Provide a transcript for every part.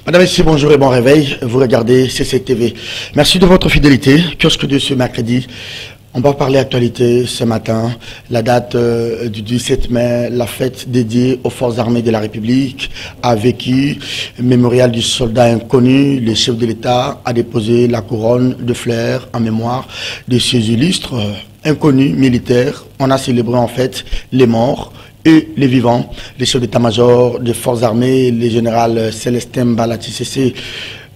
Madame et messieurs, bonjour et bon réveil. Vous regardez CCTV. Merci de votre fidélité. Kiosque de ce mercredi. On va parler actualité ce matin. La date du 17 mai, la fête dédiée aux forces armées de la République a vécu. Mémorial du soldat inconnu. Le chef de l'État a déposé la couronne de fleurs en mémoire de ces illustres inconnus militaires. On a célébré en fait les morts et les vivants. Le chef d'état-major des forces armées, le général Célestin Balati Cissé,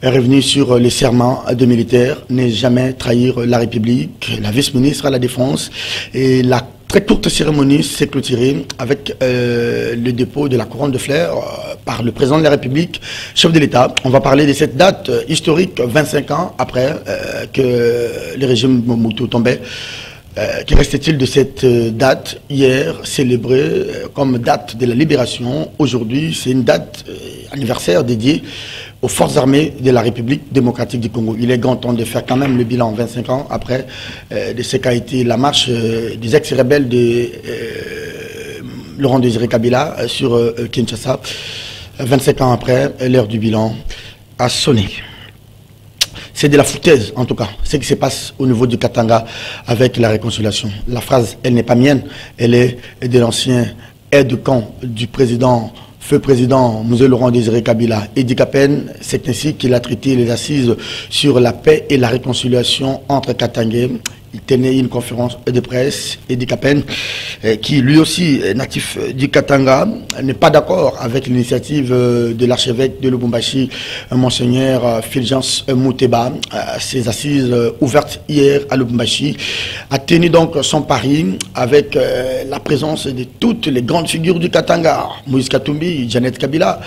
est revenu sur le serment de militaire, ne jamais trahir la République. La vice-ministre à la Défense et la très courte cérémonie s'est clôturée avec le dépôt de la couronne de fleurs par le président de la République, chef de l'État. On va parler de cette date historique, 25 ans après que le régime Mobutu tombait. Que restait-il de cette date hier célébrée comme date de la libération? Aujourd'hui, c'est une date anniversaire dédiée aux forces armées de la République démocratique du Congo. Il est grand temps de faire quand même le bilan 25 ans après de ce qu'a été la marche des ex-rebelles de Laurent Désiré Kabila sur Kinshasa. 25 ans après, l'heure du bilan a sonné. C'est de la foutaise, en tout cas, ce qui se passe au niveau du Katanga avec la réconciliation. La phrase, elle n'est pas mienne, elle est de l'ancien aide-de-camp du président, feu président M. Laurent Désiré Kabila. Edi Kapen, c'est ainsi qu'il a traité les assises sur la paix et la réconciliation entre Katangais. Il tenait une conférence de presse, Edi Kapen, qui lui aussi est natif du Katanga, n'est pas d'accord avec l'initiative de l'archevêque de Lubumbashi, Monseigneur Fulgence Mouteba. Ces assises ouvertes hier à Lubumbashi a tenu donc son pari avec la présence de toutes les grandes figures du Katanga. Moïse Katumbi, Janet Kabila,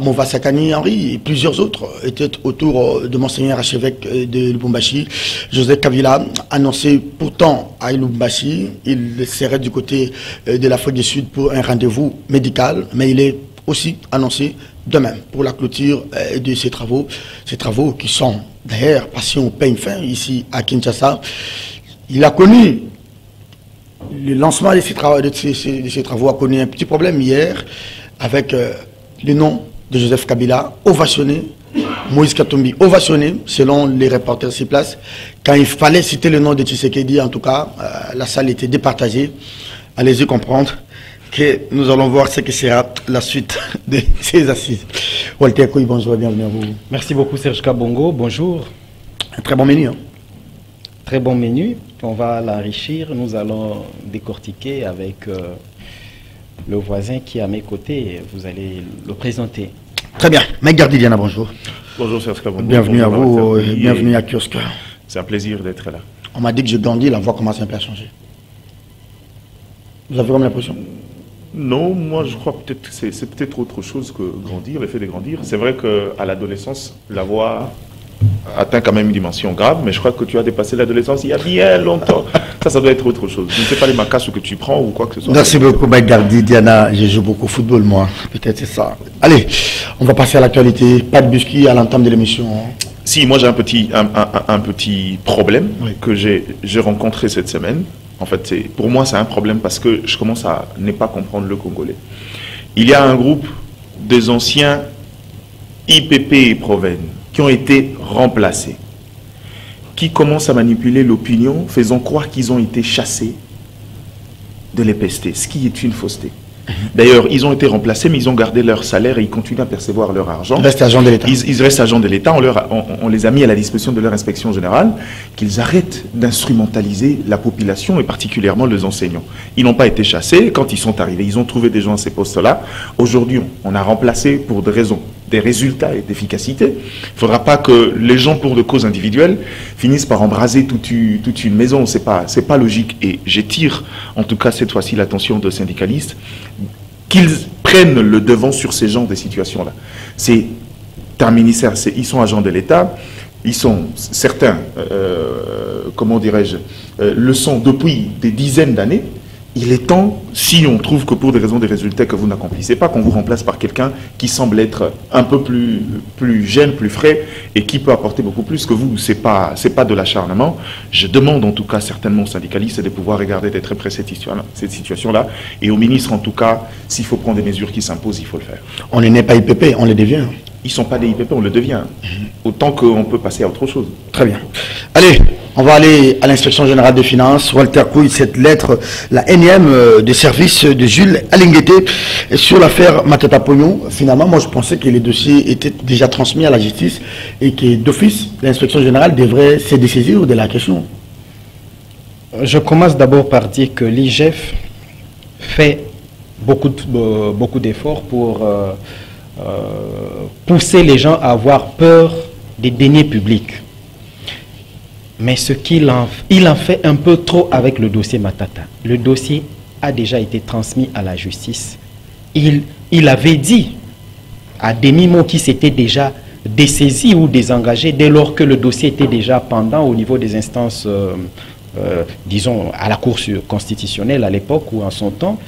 Mova Sakani Henri et plusieurs autres étaient autour de Monseigneur archevêque de Lubumbashi. Joseph Kabila annonçait pourtant à Lubumbashi, il serait du côté de l'Afrique du Sud pour un rendez-vous médical, mais il est aussi annoncé demain pour la clôture de ces travaux qui sont d'ailleurs passés au peigne fin ici à Kinshasa. Il a connu le lancement de ces travaux, a connu un petit problème hier avec le nom de Joseph Kabila ovationné. Moïse Katumbi ovationné, selon les reporters sur place. Quand il fallait citer le nom de Tshisekedi, en tout cas, la salle était départagée. Allez-y comprendre que nous allons voir ce que sera la suite de ces assises. Walter Koui, bonjour et bienvenue à vous. Merci beaucoup Serge Kabongo, bonjour. Un très bon menu. Hein? Très bon menu, on va l'enrichir, nous allons décortiquer avec le voisin qui est à mes côtés, vous allez le présenter. Très bien. Mike Gardidiana, bonjour. Bonjour Serge Kabongo. Bienvenue à vous, bienvenue à Kiosque. C'est un plaisir d'être là. On m'a dit que je grandis, la voix commence un peu à changer. Vous avez comme l'impression? Non, moi je crois peut-être que c'est peut-être autre chose que grandir, le fait de grandir. C'est vrai qu'à l'adolescence, la voix atteint quand même une dimension grave, mais je crois que tu as dépassé l'adolescence il y a bien longtemps. Ça doit être autre chose. Je ne sais pas les macasses que tu prends ou quoi que ce soit. Merci beaucoup, Mike Gardi. Diana, je joue beaucoup au football, moi. Peut-être c'est ça. Allez, on va passer à l'actualité. Pas de busky à l'entame de l'émission. Si, moi j'ai un petit problème que j'ai rencontré cette semaine. En fait, pour moi, c'est un problème parce que je commence à ne pas comprendre le Congolais. Il y a un groupe des anciens IPP et Proven qui ont été remplacés, qui commencent à manipuler l'opinion, faisant croire qu'ils ont été chassés de l'EPST, ce qui est une fausseté. D'ailleurs, ils ont été remplacés, mais ils ont gardé leur salaire et ils continuent à percevoir leur argent. Ils restent agents de l'État. Ils restent agents de l'État. On les a mis à la disposition de leur inspection générale, qu'ils arrêtent d'instrumentaliser la population et particulièrement les enseignants. Ils n'ont pas été chassés. Quand ils sont arrivés, ils ont trouvé des gens à ces postes-là. Aujourd'hui, on a remplacé pour des raisons, des résultats et d'efficacité. Il ne faudra pas que les gens, pour de causes individuelles, finissent par embraser toute une maison. C'est pas logique. Et j'étire, en tout cas cette fois-ci, l'attention de syndicalistes, qu'ils prennent le devant sur ces genres de situations-là. C'est un ministère, ils sont agents de l'État, ils sont certains, comment dirais-je, le sont depuis des dizaines d'années. Il est temps, si on trouve que pour des raisons des résultats que vous n'accomplissez pas, qu'on vous remplace par quelqu'un qui semble être un peu plus jeune, plus frais, et qui peut apporter beaucoup plus que vous. C'est pas de l'acharnement. Je demande en tout cas certainement aux syndicalistes de pouvoir regarder de très près cette situation-là, et au ministre en tout cas, s'il faut prendre des mesures qui s'imposent, il faut le faire. On n'est pas IPP, on les devient. Ils ne sont pas des IPP, on le devient. Autant qu'on peut passer à autre chose. Très bien. Allez, on va aller à l'inspection générale des finances. Walter Couille, cette lettre, la énième des services de Jules Alingueté sur l'affaire Matata Pognon. Finalement, moi je pensais que les dossiers étaient déjà transmis à la justice et que d'office, l'inspection générale devrait se dessaisir de la question. Je commence d'abord par dire que l'IGF fait beaucoup d'efforts pour pousser les gens à avoir peur des deniers publics. Mais il en fait un peu trop avec le dossier Matata. Le dossier a déjà été transmis à la justice. Il avait dit à demi-mot qu'il s'était déjà dessaisi ou désengagé dès lors que le dossier était déjà pendant au niveau des instances, disons, à la Cour constitutionnelle à l'époque ou en son temps.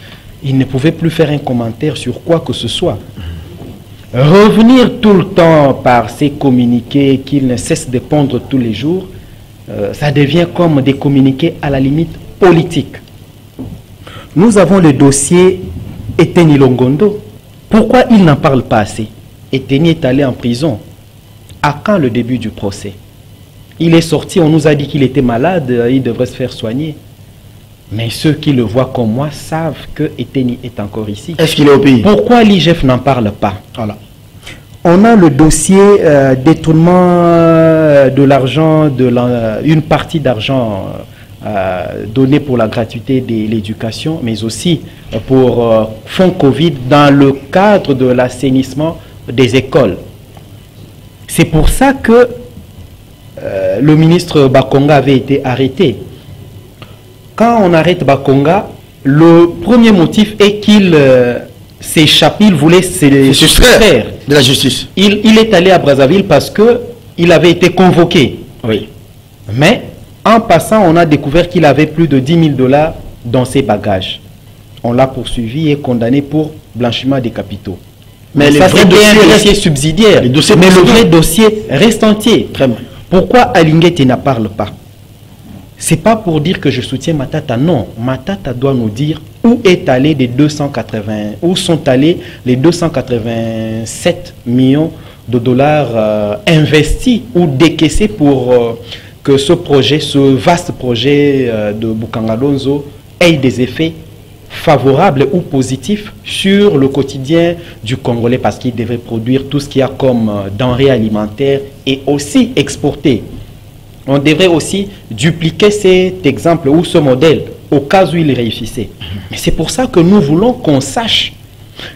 Il ne pouvait plus faire un commentaire sur quoi que ce soit. Revenir tout le temps par ces communiqués qu'il ne cesse de pondre tous les jours, ça devient comme des communiqués à la limite politique. Nous avons le dossier Eteni Longondo. Pourquoi il n'en parle pas assez? Eteni est allé en prison. À quand le début du procès? Il est sorti, on nous a dit qu'il était malade, il devrait se faire soigner. Mais ceux qui le voient comme moi savent que Eteni est encore ici. Est-ce qu'il est au pays? Pourquoi l'IGF n'en parle pas? Voilà. On a le dossier détournement de l'argent, une partie d'argent donné pour la gratuité de l'éducation, mais aussi pour fonds Covid dans le cadre de l'assainissement des écoles. C'est pour ça que le ministre Bakonga avait été arrêté. Quand on arrête Bakonga, le premier motif est qu'il s'échappe, il voulait se soustraire de la justice. Il est allé à Brazzaville parce qu'il avait été convoqué. Oui. Mais en passant, on a découvert qu'il avait plus de 10 000 $ dans ses bagages. On l'a poursuivi et condamné pour blanchiment des capitaux. Mais ça, c'était un dossier subsidiaire. Mais le vrai dossier reste entier. Pourquoi Alingueté n'en parle pas? C'est pas pour dire que je soutiens Matata, non. Matata doit nous dire où sont allés les 287 millions de dollars investis ou décaissés pour que ce projet, ce vaste projet de Bukangalonzo ait des effets favorables ou positifs sur le quotidien du Congolais, parce qu'il devrait produire tout ce qu'il y a comme denrées alimentaires et aussi exporter. On devrait aussi dupliquer cet exemple ou ce modèle au cas où il réussissait. Mais c'est pour ça que nous voulons qu'on sache.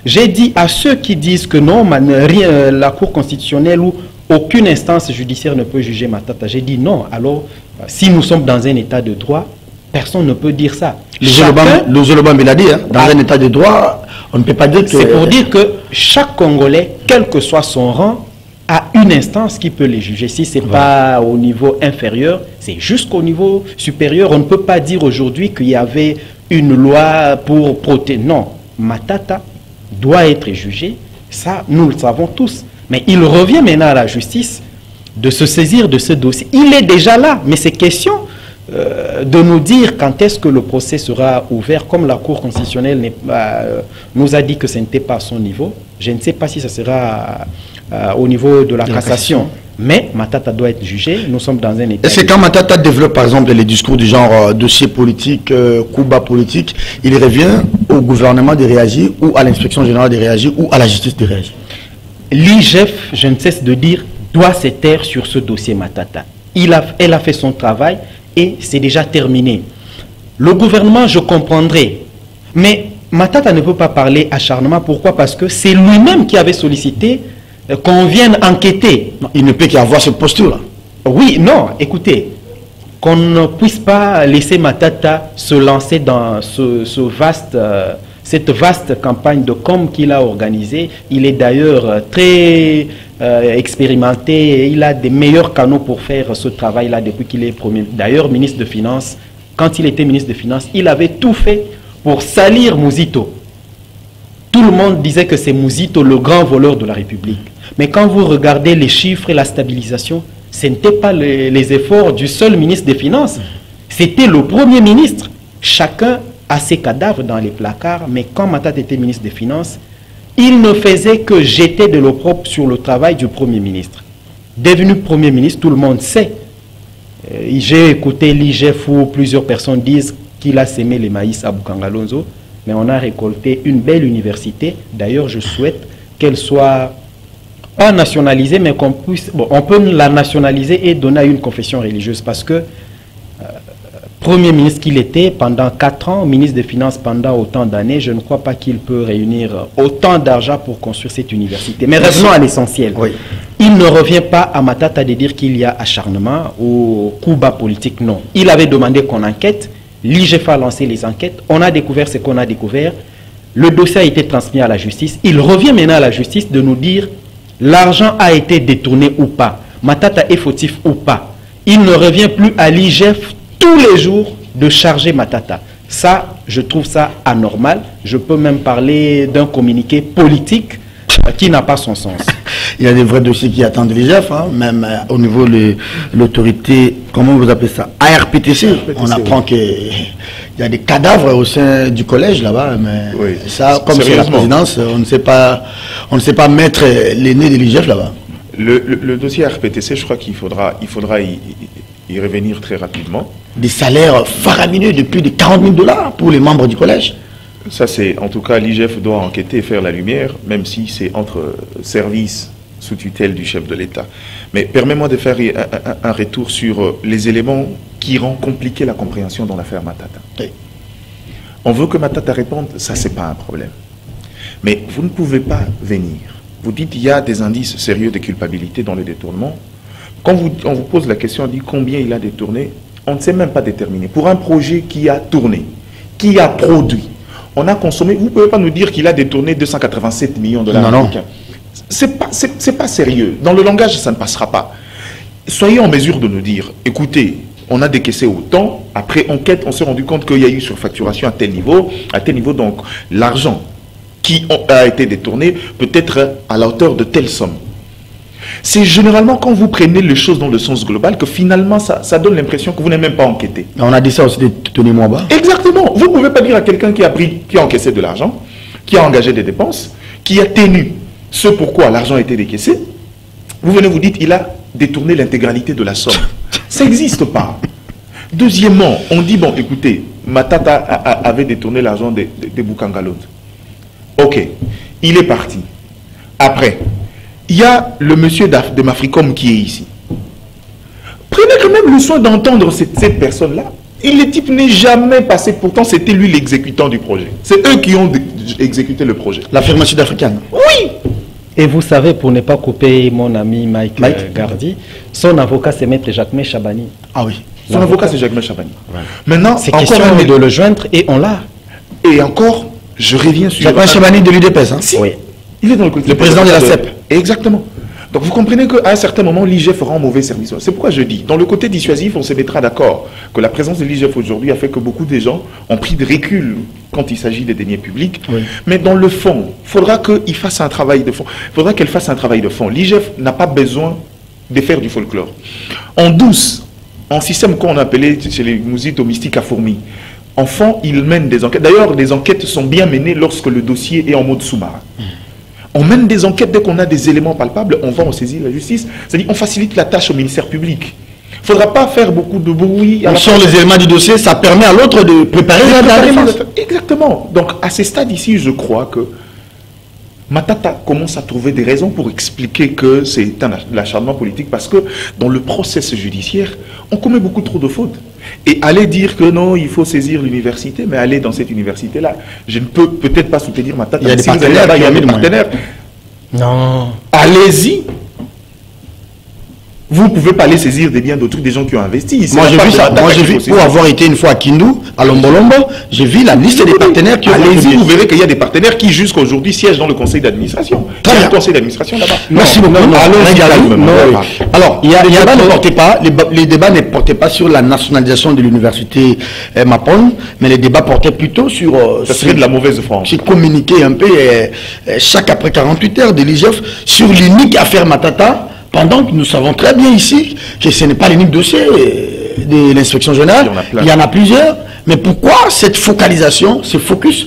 J'ai dit à ceux qui disent que non, la Cour constitutionnelle ou aucune instance judiciaire ne peut juger Matata. J'ai dit non. Alors, si nous sommes dans un état de droit, personne ne peut dire ça. Le Zolobam l'a dit, hein, dans un état de droit, on ne peut pas dire que... C'est pour dire que chaque Congolais, quel que soit son rang, a une instance qui peut les juger. Si ce n'est pas au niveau inférieur, c'est jusqu'au niveau supérieur. On ne peut pas dire aujourd'hui qu'il y avait une loi pour protéger. Non, Matata doit être jugé. Ça, nous le savons tous. Mais il revient maintenant à la justice de se saisir de ce dossier. Il est déjà là, mais c'est question de nous dire quand est-ce que le procès sera ouvert. Comme la Cour constitutionnelle nous a dit que ce n'était pas à son niveau, je ne sais pas si ça sera au niveau de la cassation. Mais Matata doit être jugé. Nous sommes dans un état... Est-ce que quand Matata développe par exemple les discours du genre dossier politique, coup bas politique, il revient au gouvernement de réagir ou à l'inspection générale de réagir ou à la justice de réagir? L'IGF, je ne cesse de dire, doit se taire sur ce dossier Matata. Elle a fait son travail et c'est déjà terminé. Le gouvernement, je comprendrai. Mais Matata ne peut pas parler acharnement. Pourquoi? Parce que c'est lui-même qui avait sollicité qu'on vienne enquêter. Non, il ne peut qu'avoir cette posture-là. Oui, non, écoutez, qu'on ne puisse pas laisser Matata se lancer dans cette vaste campagne de com qu'il a organisée. Il est d'ailleurs très expérimenté, il a des meilleurs canaux pour faire ce travail-là depuis qu'il est premier. D'ailleurs, ministre de Finances, quand il était ministre de Finances, il avait tout fait pour salir Mouzito. Tout le monde disait que c'est Mouzito le grand voleur de la République. Mais quand vous regardez les chiffres et la stabilisation, ce n'était pas les efforts du seul ministre des Finances. C'était le Premier ministre. Chacun a ses cadavres dans les placards, mais quand Matata était ministre des Finances, il ne faisait que jeter de l'opprobre sur le travail du Premier ministre. Devenu Premier ministre, tout le monde sait. J'ai écouté l'IGF où plusieurs personnes disent qu'il a sémé les maïs à Bukangalonzo, mais on a récolté une belle université. D'ailleurs, je souhaite qu'elle soit pas nationalisée, mais qu'on puisse... Bon, on peut la nationaliser et donner à une confession religieuse, parce que Premier ministre qu'il était pendant 4 ans, ministre des Finances pendant autant d'années, je ne crois pas qu'il peut réunir autant d'argent pour construire cette université. Mais revenons à l'essentiel. Oui. Il ne revient pas à Matata de dire qu'il y a acharnement ou coup bas politique, non. Il avait demandé qu'on enquête, l'IGF a lancé les enquêtes, on a découvert ce qu'on a découvert, le dossier a été transmis à la justice, il revient maintenant à la justice de nous dire l'argent a été détourné ou pas, Matata est fautif ou pas. Il ne revient plus à l'IGF tous les jours de charger Matata. Ça, je trouve ça anormal. Je peux même parler d'un communiqué politique qui n'a pas son sens. Il y a des vrais dossiers qui attendent l'IGF, hein, même au niveau de l'autorité, comment vous appelez ça, ARPTC. On apprend qu'il y a des cadavres au sein du collège là-bas, mais oui. Ça, comme c'est la présidence, on ne sait pas mettre les nez de l'IGF là-bas. Le dossier ARPTC, je crois qu'il faudra y revenir très rapidement. Des salaires faramineux de plus de 40 000 $ pour les membres du collège. Ça, c'est, en tout cas, l'IGF doit enquêter et faire la lumière, même si c'est entre services sous tutelle du chef de l'État. Mais permets-moi de faire un retour sur les éléments qui rendent compliqué la compréhension dans l'affaire Matata. Oui. On veut que Matata réponde, ça, c'est pas un problème. Mais vous ne pouvez pas venir. Vous dites qu'il y a des indices sérieux de culpabilité dans le détournement. Quand on vous pose la question, on dit combien il a détourné, on ne sait même pas déterminer. Pour un projet qui a tourné, qui a produit, on a consommé, vous ne pouvez pas nous dire qu'il a détourné 287 millions de dollars américains. C'est pas sérieux. Dans le langage, ça ne passera pas. Soyez en mesure de nous dire, écoutez, on a décaissé autant, après enquête, on s'est rendu compte qu'il y a eu surfacturation à tel niveau, donc l'argent qui a été détourné peut être à la hauteur de telle somme. C'est généralement quand vous prenez les choses dans le sens global que finalement ça donne l'impression que vous n'avez même pas enquêté. On a dit ça aussi des tenus moins bas. Exactement. Vous ne pouvez pas dire à quelqu'un qui a encaissé de l'argent, qui a engagé des dépenses, qui a tenu ce pourquoi l'argent a été décaissé. Vous venez vous dites il a détourné l'intégralité de la somme. Ça n'existe pas. Deuxièmement, on dit bon écoutez, Matata avait détourné l'argent des Bukangalonzo. Ok, il est parti. Après, il y a le monsieur de Mafricom qui est ici. Prenez quand même le soin d'entendre cette personne-là. Et le type n'est jamais passé, pourtant c'était lui l'exécutant du projet. C'est eux qui ont exécuté le projet. La firme sud-africaine. Oui. Et vous savez, pour ne pas couper mon ami Mike Gardi, son avocat c'est Maître Jacquemain Chabani. Ah oui. Son avocat c'est Jacquemain Chabani. Ouais. Maintenant, c'est question de le joindre et on l'a. Et encore, je reviens sur... Jacquemain Chabani de l'UDPS, hein? Si. Oui. Il est dans le président de la CEP. Exactement. Donc vous comprenez qu'à un certain moment, l'IGF rend mauvais service. C'est pourquoi je dis, dans le côté dissuasif, on se mettra d'accord que la présence de l'IGF aujourd'hui a fait que beaucoup de gens ont pris de recul quand il s'agit des deniers publics. Oui. Mais dans le fond, il faudra qu'il fasse un travail de fond. Il faudra qu'elle fasse un travail de fond. L'IGF n'a pas besoin de faire du folklore. En douce, en système qu'on appelait chez les musiques mystiques à fourmis, en fond, ils mènent des enquêtes. D'ailleurs, les enquêtes sont bien menées lorsque le dossier est en mode sous-marin. On mène des enquêtes dès qu'on a des éléments palpables, on va en saisir la justice. C'est-à-dire on facilite la tâche au ministère public. Il ne faudra pas faire beaucoup de bruit. On sort les éléments du dossier, ça permet à l'autre de préparer la défense. Exactement. Donc à ce stade ici, je crois que Matata commence à trouver des raisons pour expliquer que c'est un acharnement politique parce que dans le processus judiciaire, on commet beaucoup trop de fautes. Et aller dire que non, il faut saisir l'université, mais aller dans cette université-là, je ne peux peut-être pas soutenir Matata. Il y a des partenaires. Il y a des partenaires. Non. Allez-y. Vous ne pouvez pas aller saisir des biens d'autrui, des gens qui ont investi. Ici, moi, j'ai vu ça. Moi, j'ai vu, pour avoir été une fois à Kindu, à Lombolombo, j'ai vu la liste des partenaires qui ont... Allez-y, vous verrez qu'il y a des partenaires qui, jusqu'à aujourd'hui, siègent dans le conseil d'administration. Il y a un conseil d'administration là-bas. Merci beaucoup. Alors, les débats ne portaient pas sur la nationalisation de l'université Mapon, mais les débats portaient plutôt sur... Ça serait de la mauvaise France. J'ai communiqué un peu chaque après 48 heures de l'IGF sur l'unique affaire Matata, pendant que nous savons très bien ici que ce n'est pas l'unique dossier de l'inspection générale, il y en a plusieurs. Mais pourquoi cette focalisation, ce focus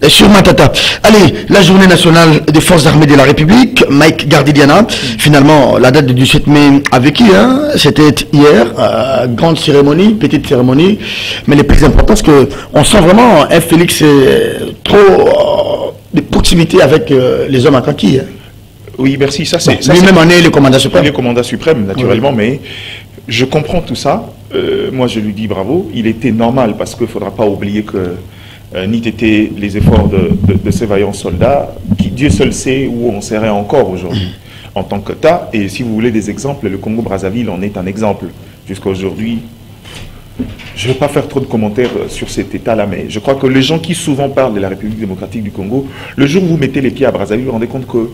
sur Matata. Allez, la journée nationale des forces armées de la République, Mike Gardidiana, finalement, la date du 17 mai a vécu, hein, c'était hier, grande cérémonie, petite cérémonie, mais le plus important, c'est qu'on sent vraiment un Félix trop de proximité avec les hommes acquis. Hein. Oui, merci. Ça, c'est lui-même en est le commandant suprême. Le commandant suprême, naturellement, oui. Mais je comprends tout ça. Moi, je lui dis bravo. Il était normal parce qu'il ne faudra pas oublier que n'eût été les efforts de ces vaillants soldats, qui Dieu seul sait où on serait encore aujourd'hui en tant qu'État. Et si vous voulez des exemples, le Congo-Brazzaville en est un exemple. Jusqu'à aujourd'hui, je ne vais pas faire trop de commentaires sur cet état-là, mais je crois que les gens qui souvent parlent de la République démocratique du Congo, le jour où vous mettez les pieds à Brazzaville, vous vous rendez compte que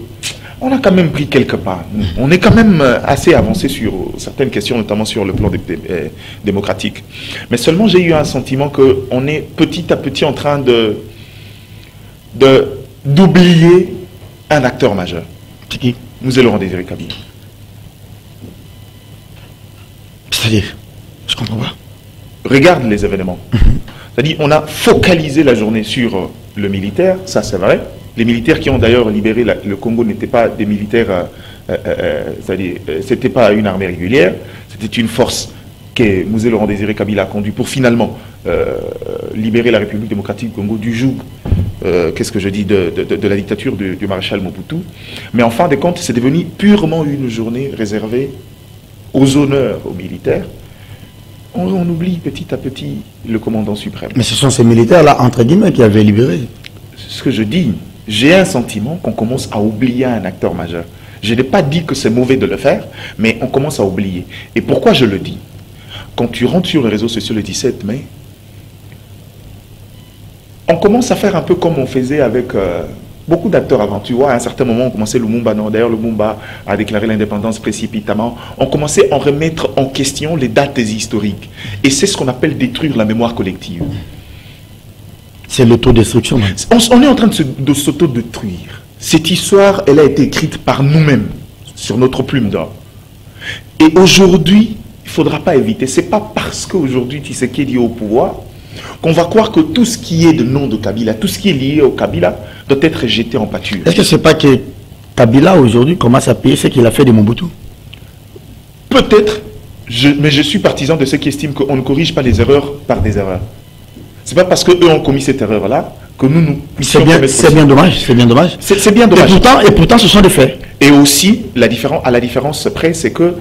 on a quand même pris quelques pas. On est quand même assez avancé sur certaines questions, notamment sur le plan démocratique. Mais seulement j'ai eu un sentiment qu'on est petit à petit en train d'oublier un acteur majeur. C'est qui? Nous allons Désiré Kabila. C'est-à-dire, je comprends pas. Regarde les événements. C'est-à-dire, on a focalisé la journée sur le militaire, ça c'est vrai. Les militaires qui ont d'ailleurs libéré le Congo n'étaient pas des militaires, c'est-à-dire, c'était pas une armée régulière, c'était une force que Mouzé Laurent Désiré Kabila a conduit pour finalement libérer la République démocratique du Congo du joug, qu'est-ce que je dis, de la dictature du maréchal Mobutu. Mais en fin de compte, c'est devenu purement une journée réservée aux honneurs aux militaires. On oublie petit à petit le commandant suprême. Mais ce sont ces militaires-là, entre guillemets, qui avaient libéré. Ce que je dis, j'ai un sentiment qu'on commence à oublier un acteur majeur. Je n'ai pas dit que c'est mauvais de le faire, mais on commence à oublier. Et pourquoi je le dis? Quand tu rentres sur les réseaux sociaux le 17 mai, on commence à faire un peu comme on faisait avec beaucoup d'acteurs avant. Tu vois, à un certain moment, on commençait Lumumba, non, d'ailleurs Lumumba a déclaré l'indépendance précipitamment. On commençait à remettre en question les dates historiques. Et c'est ce qu'on appelle détruire la mémoire collective. C'est l'autodestruction. On est en train de s'autodétruire. Cette histoire, elle a été écrite par nous-mêmes, sur notre plume d'or. Et aujourd'hui, il ne faudra pas éviter. Ce n'est pas parce qu'aujourd'hui Tshisekedi est au pouvoir qu'on va croire que tout ce qui est de nom de Kabila, tout ce qui est lié au Kabila, doit être jeté en pâture. Est-ce que ce n'est pas que Kabila aujourd'hui commence à payer ce qu'il a fait de Mobutu? Peut-être, mais je suis partisan de ceux qui estiment qu'on ne corrige pas les erreurs par des erreurs. Ce n'est pas parce qu'eux ont commis cette erreur-là que nous... C'est bien dommage, c'est bien dommage. C'est bien dommage. Et pourtant, ce sont des faits. Et aussi, à la différence près, c'est que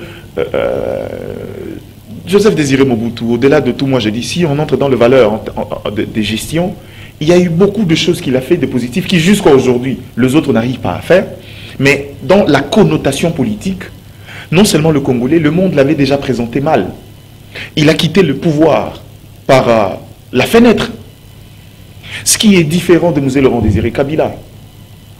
Joseph Désiré Mobutu, au-delà de tout, moi j'ai dit, si on entre dans le valeur des gestions, il y a eu beaucoup de choses qu'il a fait de positifs qui jusqu'à aujourd'hui, les autres n'arrivent pas à faire. Mais dans la connotation politique, non seulement le Congolais, le monde l'avait déjà présenté mal. Il a quitté le pouvoir par la fenêtre. Ce qui est différent de Mouzé Laurent Désiré Kabila.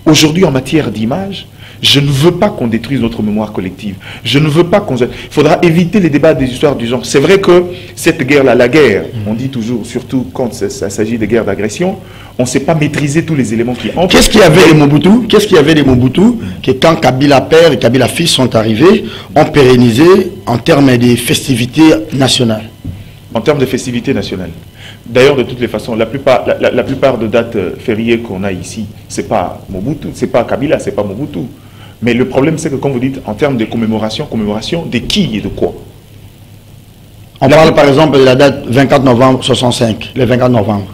Aujourd'hui, en matière d'image, je ne veux pas qu'on détruise notre mémoire collective. Je ne veux pas qu'on... Il faudra éviter les débats des histoires du genre. C'est vrai que cette guerre-là, la guerre, on dit toujours, surtout quand ça s'agit de guerres d'agression, on ne sait pas maîtriser tous les éléments qui entrent. Qu'est-ce qu'il y avait des Mobutu? Qu'est-ce qu'il y avait des Mobutu que quand Kabila père et Kabila fils sont arrivés, ont pérennisé en termes de festivités nationales? En termes de festivités nationales. D'ailleurs, de toutes les façons, la plupart de dates fériées qu'on a ici, c'est pas Mobutu, c'est pas Kabila, c'est pas Mobutu. Mais le problème, c'est que quand vous dites en termes de commémoration de qui et de quoi? On parle par exemple de la date 24 novembre 65, le 24 novembre.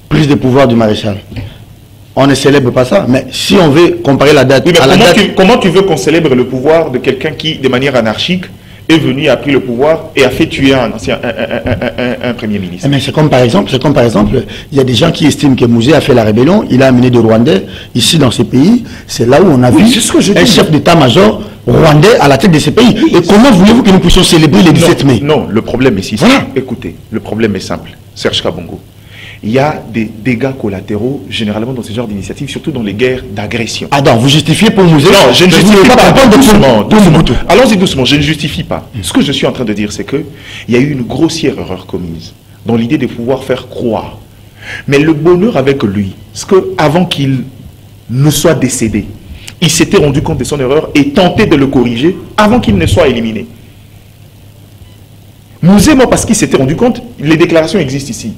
Prise de pouvoir du maréchal. On ne célèbre pas ça, mais si on veut comparer la date à la date... Comment tu veux qu'on célèbre le pouvoir de quelqu'un qui, de manière anarchique, est venu, a pris le pouvoir et a fait tuer un premier ministre? Mais c'est comme par exemple, il y a des gens qui estiment que Mouzé a fait la rébellion, il a amené des Rwandais ici dans ces pays. C'est là où on a vu un chef d'état-major rwandais à la tête de ces pays. Et comment voulez-vous que nous puissions célébrer le 17 mai? Non, le problème est ici. Voilà. Écoutez, le problème est simple. Serge Kabongo. Il y a des dégâts collatéraux, généralement dans ce genre d'initiatives, surtout dans les guerres d'agression. Ah non, vous justifiez pour Mouzé? Non, je ne justifie pas. Doucement. Allons-y doucement, je ne justifie pas. Ce que je suis en train de dire, c'est qu'il y a eu une grossière erreur commise dans l'idée de pouvoir faire croire. Mais le bonheur avec lui, c'est qu'avant qu'il ne soit décédé, il s'était rendu compte de son erreur et tenté de le corriger avant qu'il ne soit éliminé. Mouzé, moi, parce qu'il s'était rendu compte, les déclarations existent ici.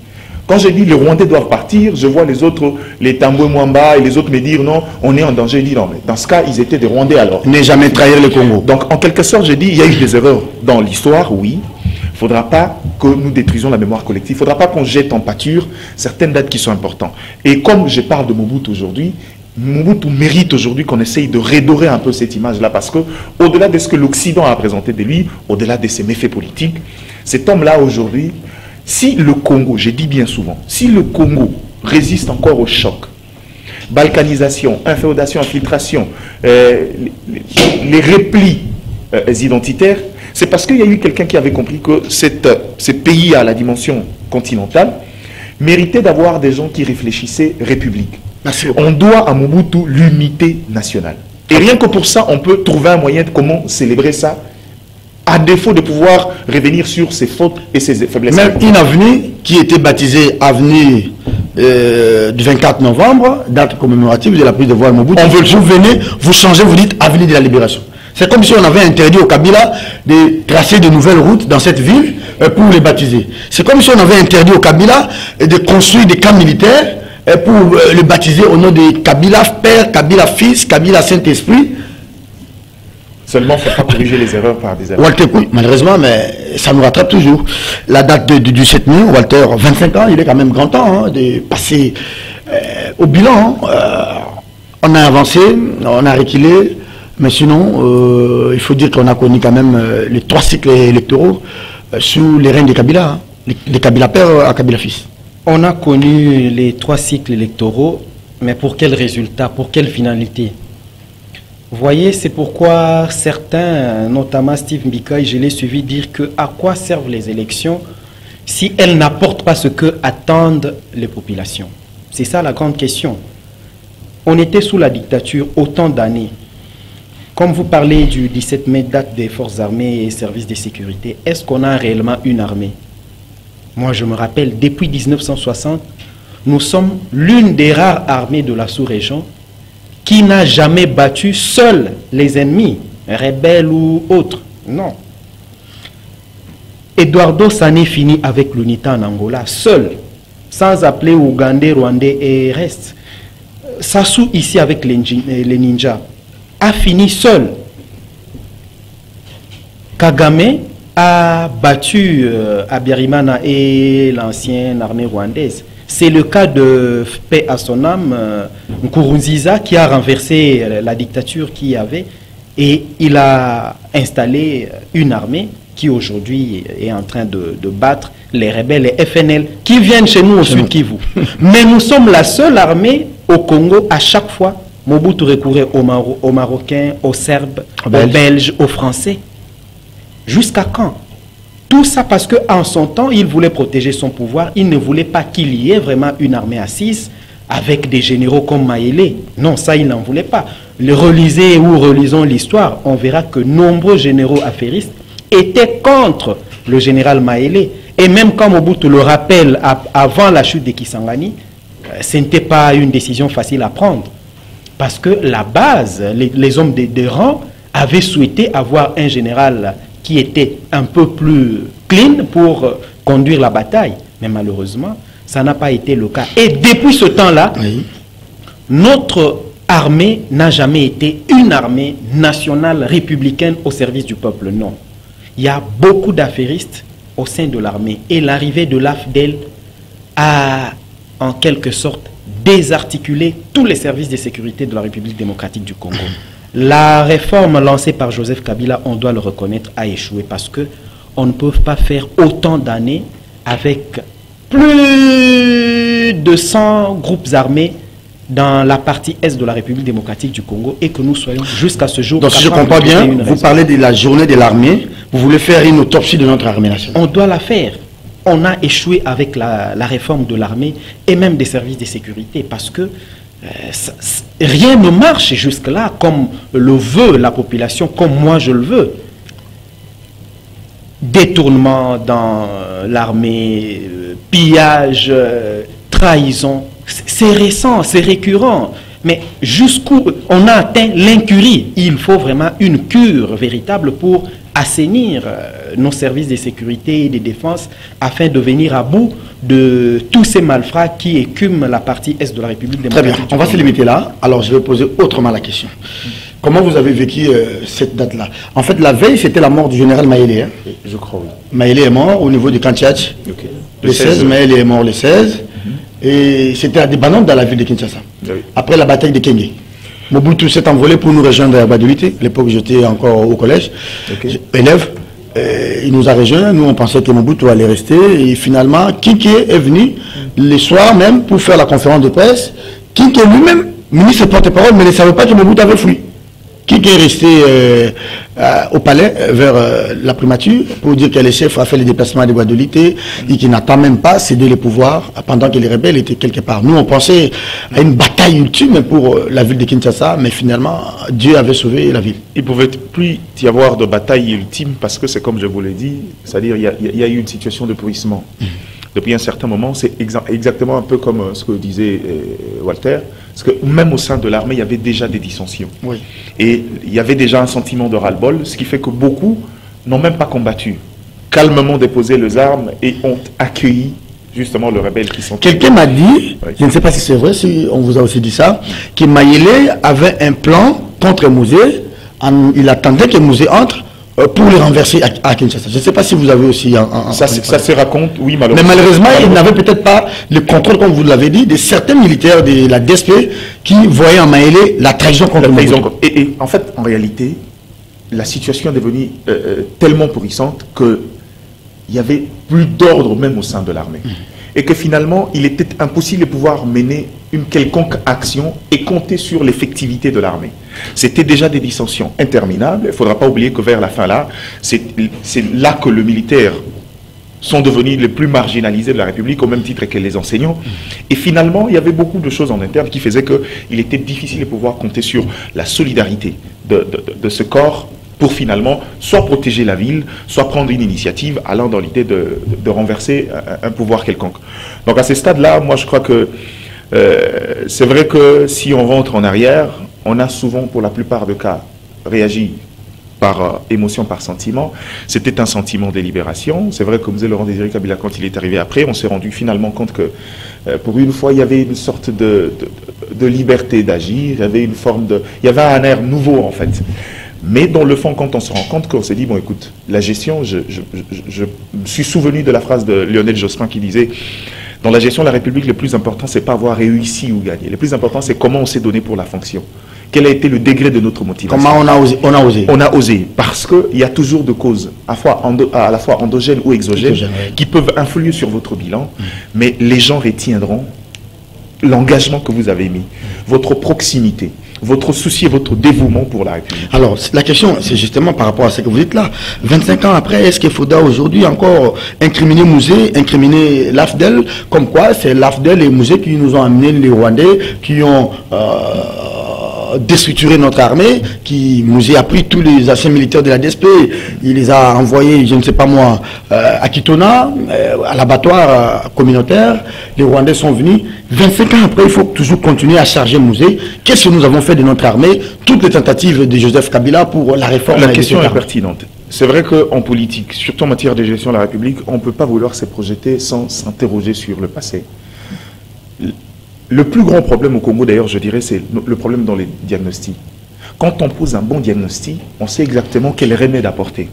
Quand je dis les Rwandais doivent partir, je vois les autres, les Tambwe Mwamba et les autres me dire non, on est en danger. Je dis non, mais dans ce cas, ils étaient des Rwandais alors. Ne jamais trahir le Congo. Donc en quelque sorte, je dis, il y a eu des erreurs dans l'histoire, oui. Il ne faudra pas que nous détruisons la mémoire collective. Il ne faudra pas qu'on jette en pâture certaines dates qui sont importantes. Et comme je parle de Mobutu aujourd'hui, Mobutu mérite aujourd'hui qu'on essaye de redorer un peu cette image-là, parce que au-delà de ce que l'Occident a présenté de lui, au-delà de ses méfaits politiques, cet homme-là aujourd'hui, si le Congo, je dis bien souvent, si le Congo résiste encore au choc, balkanisation, inféodation, infiltration, les replis identitaires, c'est parce qu'il y a eu quelqu'un qui avait compris que ce pays à la dimension continentale méritait d'avoir des gens qui réfléchissaient république. Merci. On doit à Mobutu l'unité nationale. Et rien que pour ça, on peut trouver un moyen de comment célébrer ça, à défaut de pouvoir revenir sur ses fautes et ses faiblesses. Même une avenue qui était baptisée avenue du 24 novembre, date commémorative de la prise de voix de Mobutu. Vous venez, vous changez, vous dites avenue de la Libération. C'est comme si on avait interdit au Kabila de tracer de nouvelles routes dans cette ville pour les baptiser. C'est comme si on avait interdit au Kabila de construire des camps militaires pour le baptiser au nom de Kabila Père, Kabila Fils, Kabila Saint-Esprit. Seulement, il ne faut pas corriger les erreurs par des erreurs. Walter, oui, malheureusement, mais ça nous rattrape toujours. La date du 7 mai, Walter, 25 ans, il est quand même grand temps de passer au bilan. On a avancé, on a reculé, mais sinon, il faut dire qu'on a connu quand même les 3 cycles électoraux sous les règnes de Kabila, de Kabila Père à Kabila Fils. On a connu les 3 cycles électoraux, mais pour quel résultat, pour quelle finalité? Vous voyez, c'est pourquoi certains, notamment Steve Mbika, je l'ai suivi dire que à quoi servent les élections si elles n'apportent pas ce que attendent les populations. C'est ça la grande question. On était sous la dictature autant d'années. Comme vous parlez du 17 mai, date des forces armées et services de sécurité, est-ce qu'on a réellement une armée? Moi, je me rappelle, depuis 1960, nous sommes l'une des rares armées de la sous-région qui n'a jamais battu seul les ennemis, rebelles ou autres. Non. Eduardo Sané finit avec l'unité en Angola, seul, sans appeler Ougandais, Rwandais et reste. Sassou, ici avec les ninjas, a fini seul. Kagame a battu Abiyarimana et l'ancienne armée rwandaise. C'est le cas de paix à son âme, Nkurunziza, qui a renversé la dictature qu'il y avait et il a installé une armée qui aujourd'hui est en train de battre les rebelles et FNL qui viennent chez nous au Sud Kivu. Mais nous sommes la seule armée au Congo. À chaque fois, Mobutu recourait aux Marocains, aux Serbes, aux Belges, aux Français. Jusqu'à quand? Tout ça parce qu'en son temps, il voulait protéger son pouvoir. Il ne voulait pas qu'il y ait vraiment une armée assise avec des généraux comme Maélé. Non, ça, il n'en voulait pas. Relisez ou relisons l'histoire, on verra que nombreux généraux affairistes étaient contre le général Maélé. Et même quand Mobutu le rappelle avant la chute de Kisangani, ce n'était pas une décision facile à prendre. Parce que la base, les hommes de rang avaient souhaité avoir un général qui était un peu plus clean pour conduire la bataille. Mais malheureusement, ça n'a pas été le cas. Et depuis ce temps-là, oui, notre armée n'a jamais été une armée nationale républicaine au service du peuple. Non. Il y a beaucoup d'affairistes au sein de l'armée. Et l'arrivée de l'AFDEL a, en quelque sorte, désarticulé tous les services de sécurité de la République démocratique du Congo. La réforme lancée par Joseph Kabila, on doit le reconnaître, a échoué parce que on ne peut pas faire autant d'années avec plus de 100 groupes armés dans la partie est de la République démocratique du Congo et que nous soyons jusqu'à ce jour... Donc si je comprends bien, vous parlez de la journée de l'armée, vous voulez faire une autopsie de notre armée nationale. On doit la faire. On a échoué avec la réforme de l'armée et même des services de sécurité parce que rien ne marche jusque-là comme le veut la population, comme moi je le veux. Détournement dans l'armée, pillage, trahison, c'est récent, c'est récurrent. Mais jusqu'où on a atteint l'incurie? Il faut vraiment une cure véritable pour assainir nos services de sécurité et de défense afin de venir à bout de tous ces malfrats qui écument la partie est de la République démocratique. Très bien, on va se limiter là. Alors je vais poser autrement la question. Comment vous avez vécu cette date-là? En fait, la veille, c'était la mort du général Maélé. Hein? Je crois, oui. Maélé est mort au niveau du Kantiach. Okay. Le 16, Maélé est mort le 16. Et c'était à Débanante dans la ville de Kinshasa. Oui. Après la bataille de Kenge. Mobutu s'est envolé pour nous rejoindre à Badulité. À l'époque, j'étais encore au collège. Okay. Élève. Il nous a rejoints. Nous, on pensait que Mobutu allait rester. Et finalement, Kinke est venu le soir même pour faire la conférence de presse. Kinke lui-même, ministre porte-parole, mais ne savait pas que Mobutu avait fui. Qui est resté au palais vers la primature pour dire que le chef a fait les déplacements de Guadeloupe et qui n'attend même pas céder le pouvoir pendant que les rebelles étaient quelque part. Nous, on pensait à une bataille ultime pour la ville de Kinshasa, mais finalement, Dieu avait sauvé la ville. Il ne pouvait plus y avoir de bataille ultime parce que c'est comme je vous l'ai dit, c'est-à-dire il y a eu une situation de pourrissement. Depuis un certain moment, c'est exactement un peu comme ce que disait Walter, parce que même au sein de l'armée, il y avait déjà des dissensions. Oui. Et il y avait déjà un sentiment de ras-le-bol, ce qui fait que beaucoup n'ont même pas combattu, calmement déposé les armes et ont accueilli justement les rebelles qui sont... Quelqu'un m'a dit, oui. Je ne sais pas si c'est vrai, si on vous a aussi dit ça, que Maélé avait un plan contre Mouzé, il attendait que Mouzé entre, pour les renverser à Kinshasa. Je ne sais pas si vous avez aussi... Ça se raconte, oui, malheureusement. Mais malheureusement, il n'avait peut-être pas le contrôle, comme vous l'avez dit, de certains militaires de la DSP qui voyaient en Maélé la trahison contre le monde. Et en fait, en réalité, la situation est devenue tellement pourrissante qu'il n'y avait plus d'ordre même au sein de l'armée. Et que finalement, il était impossible de pouvoir mener une quelconque action et compter sur l'effectivité de l'armée. C'était déjà des dissensions interminables. Il ne faudra pas oublier que vers la fin là, c'est là que les militaires sont devenus les plus marginalisés de la République, au même titre que les enseignants. Et finalement, il y avait beaucoup de choses en interne qui faisaient qu'il était difficile de pouvoir compter sur la solidarité de ce corps pour finalement soit protéger la ville, soit prendre une initiative allant dans l'idée de renverser un pouvoir quelconque. Donc à ce stade-là, moi je crois que c'est vrai que si on rentre en arrière, on a souvent, pour la plupart des cas, réagi par émotion, par sentiment. C'était un sentiment de libération. C'est vrai que comme disait Laurent Désiré Kabila quand il est arrivé après, on s'est rendu finalement compte que pour une fois, il y avait une sorte de liberté d'agir, il y avait un air nouveau en fait. Mais dans le fond, quand on se rend compte qu'on s'est dit, bon écoute, la gestion, je me suis souvenu de la phrase de Lionel Jospin qui disait, dans la gestion de la République, le plus important, c'est pas avoir réussi ou gagné. Le plus important, c'est comment on s'est donné pour la fonction. Quel a été le degré de notre motivation. Comment on a osé. On a osé, parce qu'il y a toujours de causes, à la fois endogènes ou exogènes, qui peuvent influer sur votre bilan, mais les gens retiendront l'engagement que vous avez mis, votre proximité, votre souci et votre dévouement pour la République. Alors, la question, c'est justement par rapport à ce que vous dites là. 25 ans après, est-ce qu'il faudra aujourd'hui encore incriminer Mouzé, incriminer l'AFDEL, comme quoi c'est l'AFDEL et Mouzé qui nous ont amené les Rwandais, qui ont déstructuré notre armée, qui Mouzé a pris tous les anciens militaires de la DSP, il les a envoyés, je ne sais pas moi, à Kitona, à l'abattoir communautaire. Les Rwandais sont venus. 25 ans après, il faut toujours continuer à charger Mouzé. Qu'est-ce que nous avons fait de notre armée? Toutes les tentatives de Joseph Kabila pour la réforme. La question est pertinente. C'est vrai qu'en politique, surtout en matière de gestion de la République, on ne peut pas vouloir se projeter sans s'interroger sur le passé. Le plus grand problème au Congo, d'ailleurs, je dirais, c'est le problème dans les diagnostics. Quand on pose un bon diagnostic, on sait exactement quel remède apporter.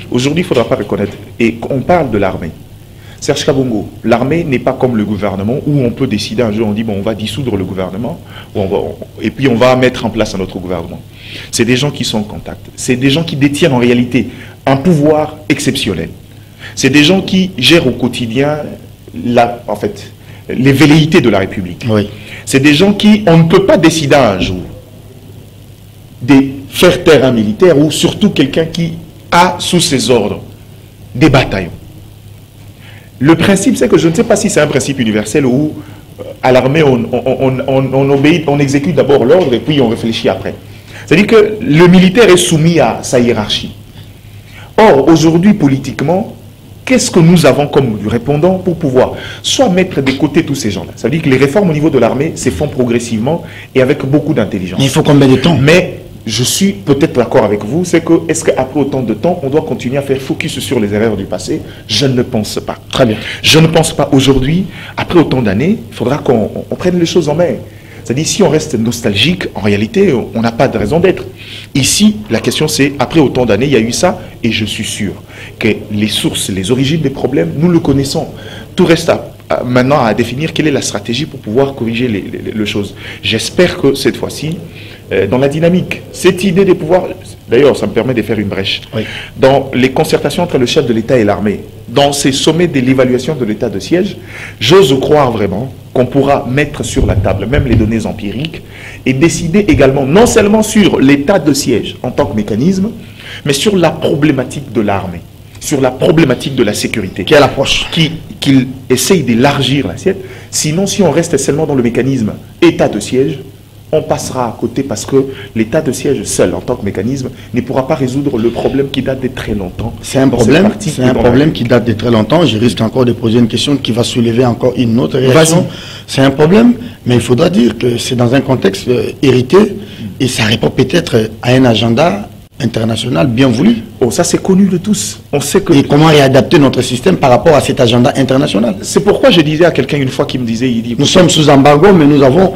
Aujourd'hui, il ne faudra pas reconnaître. Et on parle de l'armée. Serge Kabongo, l'armée n'est pas comme le gouvernement où on peut décider un jour, on dit bon, on va dissoudre le gouvernement et puis on va mettre en place un autre gouvernement. C'est des gens qui sont en contact. C'est des gens qui détiennent en réalité un pouvoir exceptionnel. C'est des gens qui gèrent au quotidien les velléités de la République. Oui. C'est des gens qui, on ne peut pas décider un jour de faire taire un militaire ou surtout quelqu'un qui a sous ses ordres des bataillons. Le principe, c'est que je ne sais pas si c'est un principe universel où à l'armée, on obéit, on exécute d'abord l'ordre et puis on réfléchit après. C'est-à-dire que le militaire est soumis à sa hiérarchie. Or, aujourd'hui, politiquement, qu'est-ce que nous avons comme répondant pour pouvoir soit mettre de côté tous ces gens-là. Ça veut dire que les réformes au niveau de l'armée se font progressivement et avec beaucoup d'intelligence. Mais il faut combien de temps? Mais je suis peut-être d'accord avec vous, c'est que est-ce qu'après autant de temps, on doit continuer à faire focus sur les erreurs du passé? Je ne pense pas. Très bien. Je ne pense pas aujourd'hui, après autant d'années, il faudra qu'on prenne les choses en main. C'est-à-dire, si on reste nostalgique, en réalité, on n'a pas de raison d'être. Ici, la question c'est, après autant d'années, il y a eu ça, et je suis sûr que les sources, les origines des problèmes, nous le connaissons. Tout reste maintenant à définir quelle est la stratégie pour pouvoir corriger les choses. J'espère que cette fois-ci, dans la dynamique, cette idée de pouvoir, d'ailleurs ça me permet de faire une brèche, oui, dans les concertations entre le chef de l'État et l'armée, dans ces sommets de l'évaluation de l'état de siège, j'ose croire vraiment qu'on pourra mettre sur la table même les données empiriques et décider également non seulement sur l'état de siège en tant que mécanisme, mais sur la problématique de l'armée, sur la problématique de la sécurité. Quelle approche? Qu'il essaye d'élargir l'assiette. Sinon, si on reste seulement dans le mécanisme état de siège, on passera à côté parce que l'état de siège seul, en tant que mécanisme, ne pourra pas résoudre le problème qui date de très longtemps. C'est un problème, qui date de très longtemps. Je risque encore de poser une question qui va soulever encore une autre réaction. C'est un problème, mais il faudra dire que c'est dans un contexte hérité et ça répond peut-être à un agenda international bien voulu. Oh, ça c'est connu de tous. On sait que... Et comment réadapter notre système par rapport à cet agenda international? C'est pourquoi je disais à quelqu'un une fois qui me disait... Il dit, nous sommes sous embargo, mais nous avons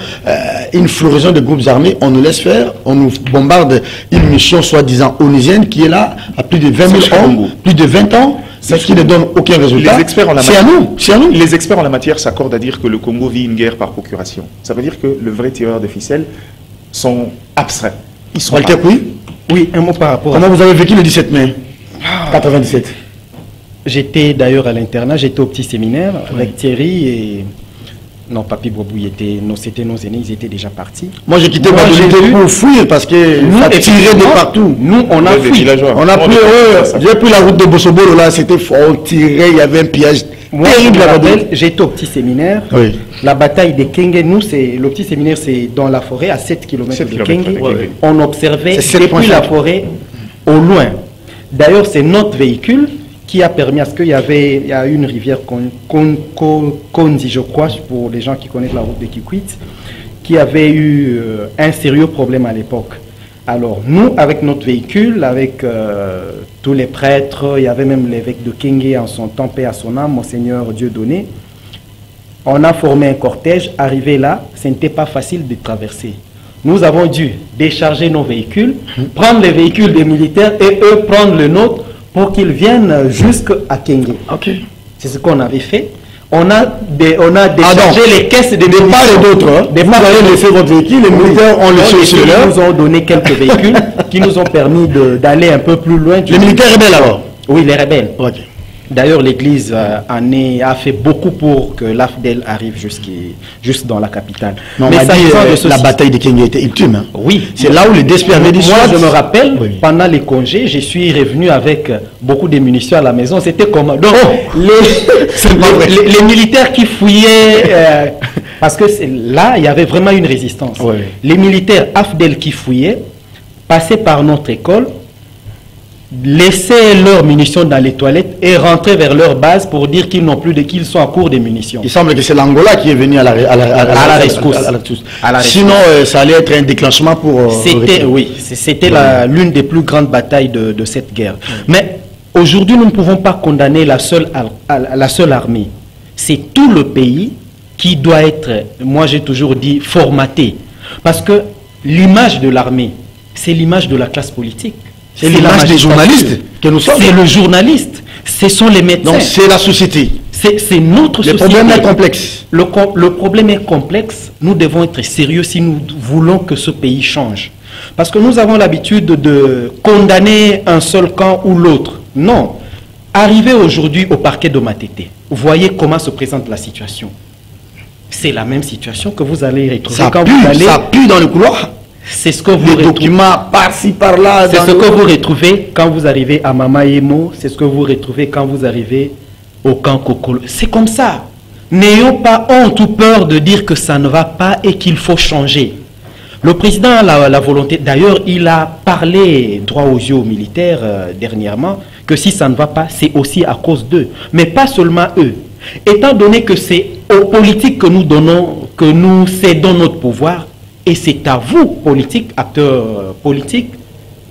une floraison de groupes armés. On nous laisse faire, on nous bombarde une mission soi-disant onusienne qui est là à plus de 20 000 ans, plus de 20 ans, ce qui ne donne aucun résultat. C'est à nous, c'est à nous. Les experts en la matière s'accordent à dire que le Congo vit une guerre par procuration. Ça veut dire que le vrai tireur de ficelle sont abstraits. Ils sont Oui, un mot par rapport à... Comment vous avez vécu le 17 mai 97? J'étais d'ailleurs à l'internat, j'étais au petit séminaire avec Thierry et... Non, Papi Boabou, c'était nos aînés, ils étaient déjà partis. Moi, j'ai quitté pour fuir parce que nous tirait de partout. Nous, on a fui. On a pris, j'ai pris la route de Bossobolo, là, c'était fort, on tirait, il y avait un pillage terrible. J'étais au petit séminaire. Oui. La bataille des Kenge, nous, le petit séminaire, c'est dans la forêt, à 7 km de Kenge. On observait depuis la forêt au loin. D'ailleurs, c'est notre véhicule qui a permis à ce qu'il y a une rivière Konzi, je crois, pour les gens qui connaissent la route de Kikwit, qui avait eu un sérieux problème à l'époque. Alors, nous, avec notre véhicule, avec tous les prêtres, il y avait même l'évêque de Kenge en son temps, paix à son âme, Monseigneur Dieudonné, on a formé un cortège. Arrivé là, ce n'était pas facile de traverser. Nous avons dû décharger nos véhicules, prendre les véhicules des militaires et eux prendre le nôtre pour qu'ils viennent jusqu'à Kenge. Okay. C'est ce qu'on avait fait. On a déchargé les caisses des militaires. Part et d'autres. Vous avez laissé votre véhicule, les militaires ont laissé ceux là. Ils nous ont donné quelques véhicules qui nous ont permis d'aller un peu plus loin. Les militaires rebelles alors? Oui, les rebelles. Okay. D'ailleurs, l'Église a fait beaucoup pour que l'AFDEL arrive juste dans la capitale. Non, mais la bataille de Kenge était ultime. Hein. Oui. C'est là où les déçus avaient dit. Moi, je me rappelle, pendant les congés, je suis revenu avec beaucoup de munitions à la maison. C'était comme... Donc, les militaires qui fouillaient... parce que là, il y avait vraiment une résistance. Oui. Les militaires AFDEL qui fouillaient passaient par notre école, laisser leurs munitions dans les toilettes et rentrer vers leur base pour dire qu'ils n'ont plus qu'ils sont à court de munitions. Il semble que c'est l'Angola qui est venu à la rescousse. Sinon, ça allait être un déclenchement pour... C'était l'une des plus grandes batailles de cette guerre. Mais aujourd'hui, nous ne pouvons pas condamner la seule armée. C'est tout le pays qui doit être, moi j'ai toujours dit, formaté. Parce que l'image de l'armée, c'est l'image de la classe politique. C'est l'image des journalistes que nous sommes. C'est le journaliste, ce sont les médecins. Donc c'est la société. C'est notre société. Le problème est complexe. Le problème est complexe. Nous devons être sérieux si nous voulons que ce pays change. Parce que nous avons l'habitude de condamner un seul camp ou l'autre. Non. Arrivez aujourd'hui au parquet de Matete. Voyez comment se présente la situation. C'est la même situation que vous allez retrouver quand vous allez... Ça pue dans le couloir. C'est ce que vous retrouvez. Documents par-ci, par-là. C'est ce que vous retrouvez quand vous arrivez à Mamaemo. C'est ce que vous retrouvez quand vous arrivez au camp Kokolo. C'est comme ça. N'ayons pas honte ou peur de dire que ça ne va pas et qu'il faut changer. Le président a la volonté, d'ailleurs, il a parlé droit aux yeux aux militaires dernièrement, que si ça ne va pas, c'est aussi à cause d'eux. Mais pas seulement eux. Étant donné que c'est aux politiques que nous donnons, que nous cédons notre pouvoir, et c'est à vous, politiques, acteurs politiques,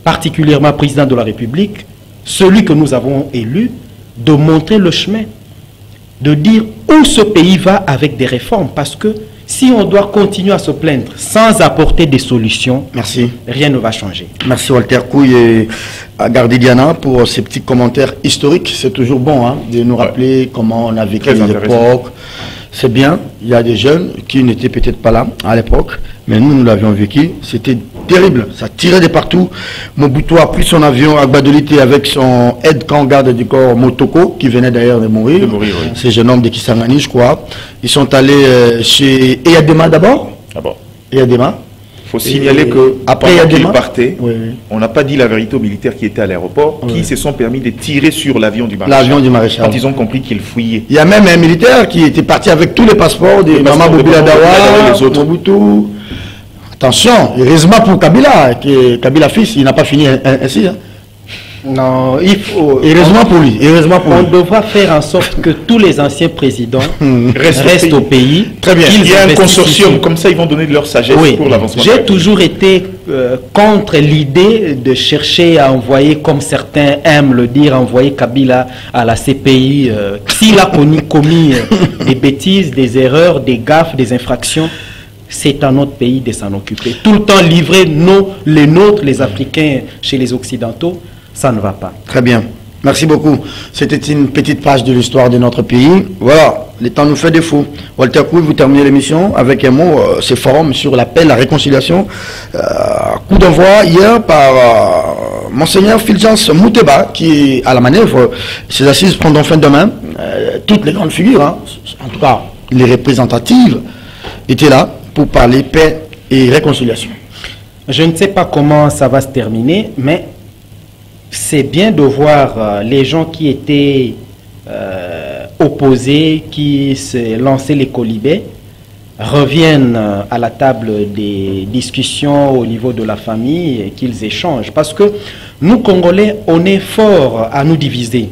particulièrement président de la République, celui que nous avons élu, de montrer le chemin, de dire où ce pays va avec des réformes, parce que si on doit continuer à se plaindre sans apporter des solutions, merci, rien ne va changer. Merci Walter Couille et à Gardidiana pour ces petits commentaires historiques. C'est toujours bon de nous rappeler comment on a vécu les époques. C'est bien, il y a des jeunes qui n'étaient peut-être pas là à l'époque, mais nous l'avions vécu. C'était terrible, ça tirait de partout. Mobutu a pris son avion à Gbadolite avec son aide-camp garde du corps Motoko, qui venait d'ailleurs de mourir. Oui. Ces jeunes hommes de Kisangani, je crois. Ils sont allés chez Eyadema d'abord. D'abord. Eyadema. Il faut signaler que après qu'ils partaient, on n'a pas dit la vérité aux militaires qui étaient à l'aéroport, qui se sont permis de tirer sur l'avion du maréchal. L'avion du maréchal. Quand ils ont compris qu'ils fouillaient. Il y a même un militaire qui était parti avec tous les passeports de Maman Bobila Dawa, les autres. Mobutu. Attention, heureusement pour Kabila, que Kabila fils, il n'a pas fini ainsi. Non, il faut. Heureusement pour lui. On devra faire en sorte que tous les anciens présidents restent au pays. Très bien. Il y a un consortium, comme ça ils vont donner de leur sagesse pour l'avancement. J'ai toujours été contre l'idée de chercher à envoyer, comme certains aiment le dire, envoyer Kabila à la CPI. S'il a commis des bêtises, des erreurs, des gaffes, des infractions, c'est à notre pays de s'en occuper. Tout le temps livrer les nôtres, les Africains, chez les Occidentaux, ça ne va pas. Très bien. Merci beaucoup. C'était une petite page de l'histoire de notre pays. Voilà, le temps nous fait défaut. Walter Couille, vous terminez l'émission avec un mot, ce forum sur la paix, la réconciliation. Coup d'envoi hier par Monseigneur Fulgence Mouteba, qui est à la manœuvre. Ces assises prendront fin demain. Toutes les grandes figures, en tout cas les représentatives, étaient là pour parler paix et réconciliation. Je ne sais pas comment ça va se terminer, mais c'est bien de voir les gens qui étaient opposés, qui se lançaient les colibets, reviennent à la table des discussions au niveau de la famille et qu'ils échangent. Parce que nous, Congolais, on est forts à nous diviser.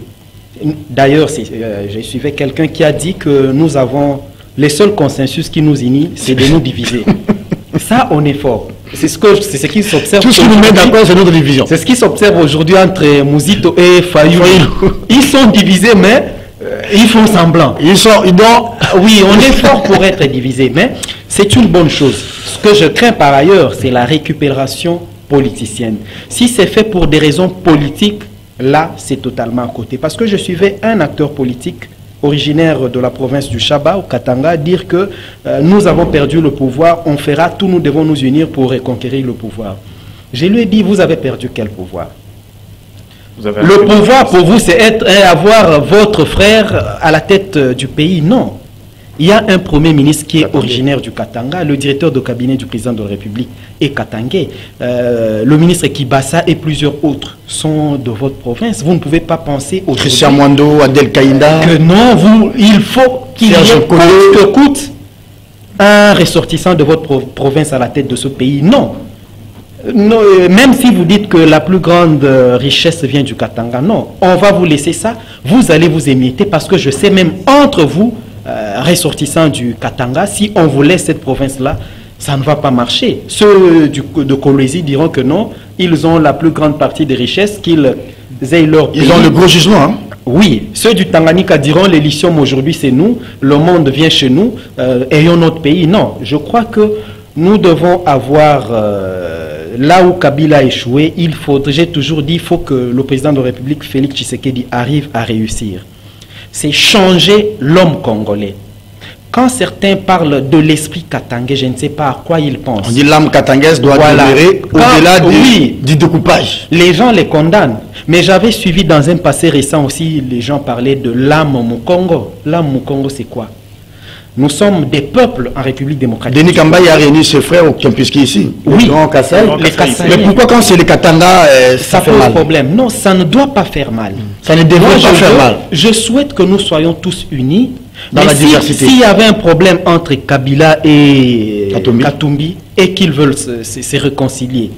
D'ailleurs, j'ai suivi quelqu'un qui a dit que nous avons les seuls consensus qui nous unissent, c'est de nous diviser. Ça, on est fort. C'est ce qui s'observe. Tout ce qui nous met d'accord, c'est notre division. C'est ce qui s'observe aujourd'hui entre Mouzito et Fayou. Ils sont divisés, mais ils font semblant. Oui, on est fort pour être divisés, mais c'est une bonne chose. Ce que je crains par ailleurs, c'est la récupération politicienne. Si c'est fait pour des raisons politiques, là, c'est totalement à côté. Parce que je suivais un acteur politique originaire de la province du Chaba, au Katanga, dire que nous avons perdu le pouvoir, on fera tout, nous devons nous unir pour reconquérir le pouvoir. Je lui ai dit, vous avez perdu quel pouvoir? Le pouvoir pour vous, c'est avoir votre frère à la tête du pays? Non. Il y a un premier ministre qui est originaire du Katanga, le directeur de cabinet du président de la République est katangais. Le ministre Kibassa et plusieurs autres sont de votre province. Vous ne pouvez pas penser aujourd'hui Christian Mwando, Adel Kaïnda, que non, il faut qu'il y ait coûte que coûte un ressortissant de votre province à la tête de ce pays. Non. Non, même si vous dites que la plus grande richesse vient du Katanga, non. On va vous laisser ça. Vous allez vous émietter parce que je sais même entre vous, ressortissants du Katanga, si on vous laisse cette province-là, ça ne va pas marcher. Ceux de Kolwezi diront que non, ils ont la plus grande partie des richesses, qu'ils aient leur pays. Ils ont le gros jugement. Oui, ceux du Tanganyika diront les lithium aujourd'hui c'est nous, le monde vient chez nous, ayons notre pays. Non, je crois que nous devons avoir, là où Kabila a échoué, j'ai toujours dit, il faut que le président de la République, Félix Tshisekedi, arrive à réussir. C'est changer l'homme congolais. Quand certains parlent de l'esprit katangais, je ne sais pas à quoi ils pensent. On dit l'âme katangaise doit demeurer au-delà du découpage. Les gens les condamnent. Mais j'avais suivi dans un passé récent aussi, les gens parlaient de l'âme Mukongo. L'âme Mukongo, c'est quoi? Nous sommes des peuples en République démocratique. Denis Kambaye a réuni ses frères au Campisky ici. Oui, les Kassaï. Mais pourquoi quand c'est les Katanga, ça fait pose mal? problème? Non, ça ne doit pas faire mal. Ça ne devrait pas faire mal. Je souhaite que nous soyons tous unis. Dans la diversité. S'il y avait un problème entre Kabila et Katumbi. Katumbi et qu'ils veulent se réconcilier,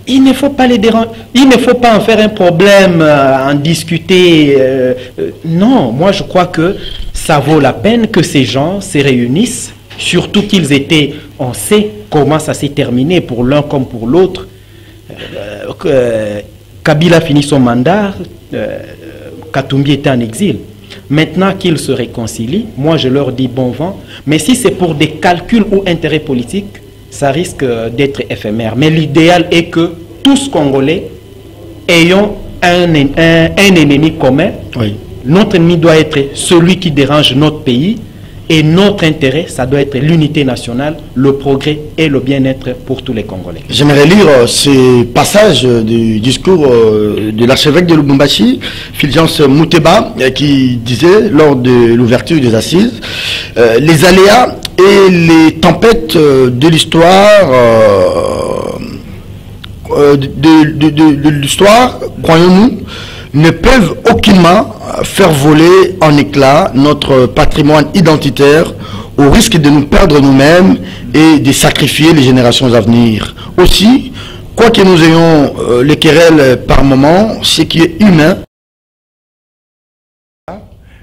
il ne faut pas les déranger. Il ne faut pas en faire un problème, en discuter. Non, moi je crois que ça vaut la peine que ces gens se réunissent, surtout qu'ils étaient, on sait comment ça s'est terminé pour l'un comme pour l'autre. Kabila finit son mandat, Katumbi était en exil. Maintenant qu'ils se réconcilient, moi je leur dis bon vent. Mais si c'est pour des calculs ou intérêts politiques, ça risque d'être éphémère. Mais l'idéal est que tous Congolais ayons un ennemi commun. Oui. Notre ennemi doit être celui qui dérange notre pays. Et notre intérêt, ça doit être l'unité nationale, le progrès et le bien-être pour tous les Congolais. J'aimerais lire ce passage du discours de l'archevêque de Lubumbashi, Fulgence Mouteba, qui disait lors de l'ouverture des assises, les aléas et les tempêtes de l'histoire, croyons-nous, ne peuvent aucunement faire voler en éclats notre patrimoine identitaire au risque de nous perdre nous-mêmes et de sacrifier les générations à venir. Aussi, quoi que nous ayons les querelles par moment, ce qui est humain.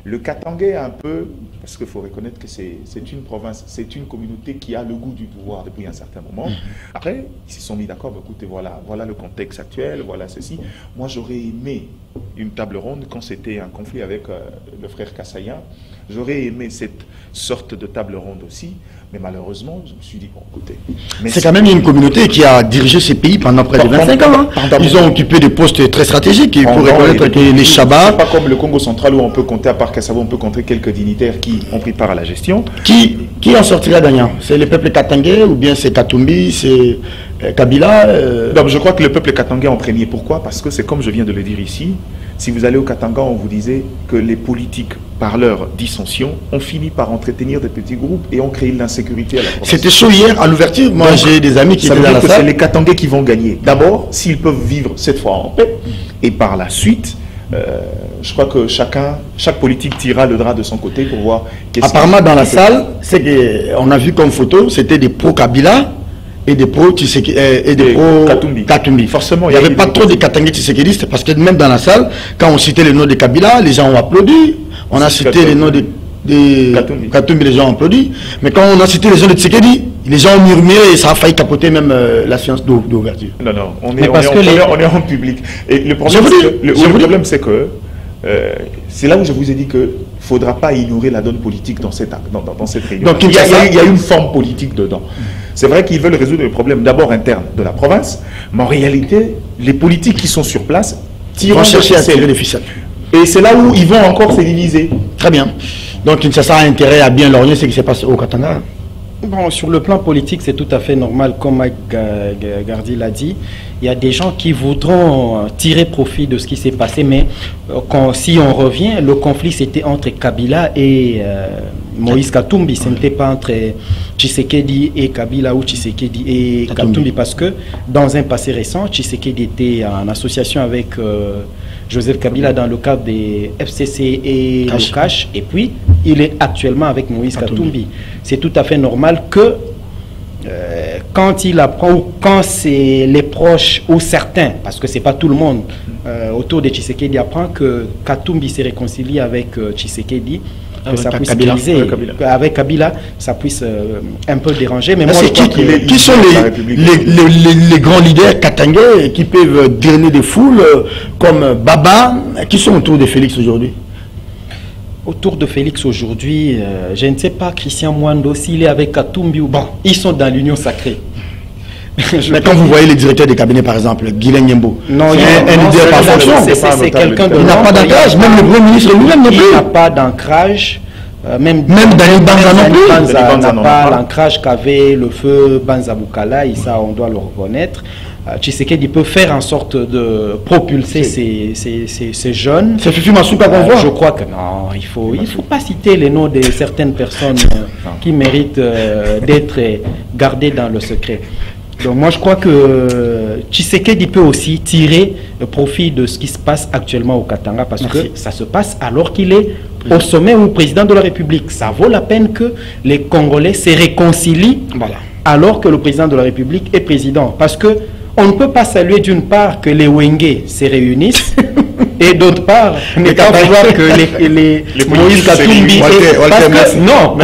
Le Katangais un peu, parce qu'il faut reconnaître que c'est une province, c'est une communauté qui a le goût du pouvoir depuis un certain moment. Après, ils se sont mis d'accord, bah, écoutez, voilà le contexte actuel, voilà ceci. Moi, j'aurais aimé une table ronde quand c'était un conflit avec le frère Kassaïen. J'aurais aimé cette sorte de table ronde aussi, mais malheureusement, je me suis dit, bon, écoutez... C'est quand même une communauté qui a dirigé ces pays pendant près de 25 ans. Hein. Ils ont occupé des postes très stratégiques. Il faut reconnaître que les Shabbat... C'est pas comme le Congo central où on peut compter, à part Kassavo, on peut compter quelques dignitaires qui ont pris part à la gestion. Qui en sortira gagnant? C'est le peuple katangais ou bien c'est Katumbi, c'est Kabila Donc, je crois que le peuple katangais en premier. Pourquoi? Parce que c'est comme je viens de le dire ici. Si vous allez au Katanga, on vous disait que les politiques, par leur dissension, ont fini par entretenir des petits groupes et ont créé de l'insécurité à la province. C'était chaud hier à l'ouverture. Moi, j'ai des amis qui étaient dans la salle. C'est les Katangais qui vont gagner. D'abord, s'ils peuvent vivre cette fois en paix, et par la suite, je crois que chaque politique tirera le drap de son côté pour voir... Apparemment, dans la salle, c'est qu'on a vu comme photo, c'était des pro-Kabila et des pro-Katumbi. Forcément, il n'y avait pas trop de Katangais tshisekidistes parce que même dans la salle, quand on citait le nom de Kabila, les gens ont applaudi. On a cité le nom de Katumbi, les gens ont applaudi. Mais quand on a cité les gens de Tshisekedi, les gens ont murmuré et ça a failli capoter même la séance d'ouverture. Non, on est en public. Et le problème, c'est que c'est là où je vous ai dit que il ne faudra pas ignorer la donne politique dans cette réunion. Donc, il y a une forme politique dedans. C'est vrai qu'ils veulent résoudre le problème d'abord interne de la province, mais en réalité, les politiques qui sont sur place vont chercher à tirer les ficelles. Et c'est là où ils vont encore se diviser. Très bien. Donc, Kinshasa a intérêt à bien lorgner ce qui se passe au Katanga. Bon, sur le plan politique, c'est tout à fait normal, comme Mike Gardi l'a dit. Il y a des gens qui voudront tirer profit de ce qui s'est passé, mais si on revient, le conflit c'était entre Kabila et Moïse Katumbi. Ce n'était pas entre Tshisekedi et Kabila ou Tshisekedi et Katumbi, parce que dans un passé récent, Tshisekedi était en association avec Joseph Kabila dans le cadre des FCC et le Cash, et puis il est actuellement avec Moïse Katumbi. C'est tout à fait normal que quand il apprend, ou quand c'est les proches ou certains, parce que c'est pas tout le monde autour de Tshisekedi, apprend que Katumbi s'est réconcilié avec Tshisekedi, que ça puisse diviser avec Kabila, ça puisse un peu déranger. Mais moi, qui sont les grands leaders katangais qui peuvent drainer des foules comme Baba, qui sont autour de Félix aujourd'hui? Autour de Félix aujourd'hui, je ne sais pas, Christian Mwando, s'il est avec Katumbi ou bon, ils sont dans l'union sacrée. Mais quand vous voyez les directeurs des cabinets, par exemple, Guilain Nyembo, non, c'est quelqu'un de... Il n'a pas d'ancrage, même le Premier ministre lui-même non plus. Il n'a pas d'ancrage. Même Dani Banza non plus. N'a pas l'ancrage qu'avait le feu Banza Bukala, et ça on doit le reconnaître. Tshisekedi peut faire en sorte de propulser ces jeunes. C'est Fifi Masuka qu'on voit. Je crois que non, il faut pas citer les noms de certaines personnes qui méritent d'être gardées dans le secret. Donc moi je crois que Tshisekedi peut aussi tirer le profit de ce qui se passe actuellement au Katanga parce que ça se passe alors qu'il est au sommet ou président de la République. Ça vaut la peine que les Congolais se réconcilient alors que le président de la République est président. Parce que on ne peut pas saluer d'une part que les Wenge se réunissent et d'autre part ne pas vouloir que les Moïse Katumbi parce que non,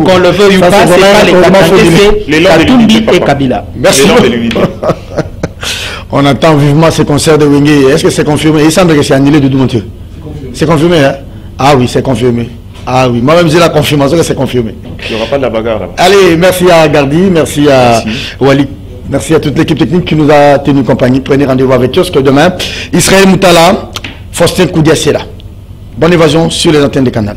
qu'on le veuille ou pas, c'est pas les Katangais, c'est Katumbi et Kabila. Merci. On attend vivement ce concert de Wenge. Est-ce que c'est confirmé? Il semble que c'est annulé de Doumontier. C'est confirmé, hein? Ah oui, c'est confirmé. Ah oui, moi-même j'ai la confirmation que c'est confirmé. Il n'y aura pas de la bagarre là. Allez, merci à Gardi, merci à Wali. Merci à toute l'équipe technique qui nous a tenu compagnie. Prenez rendez-vous avec Kiosque demain. Israël Moutala, Faustin Koudiassela. Bonne évasion sur les antennes de Canal.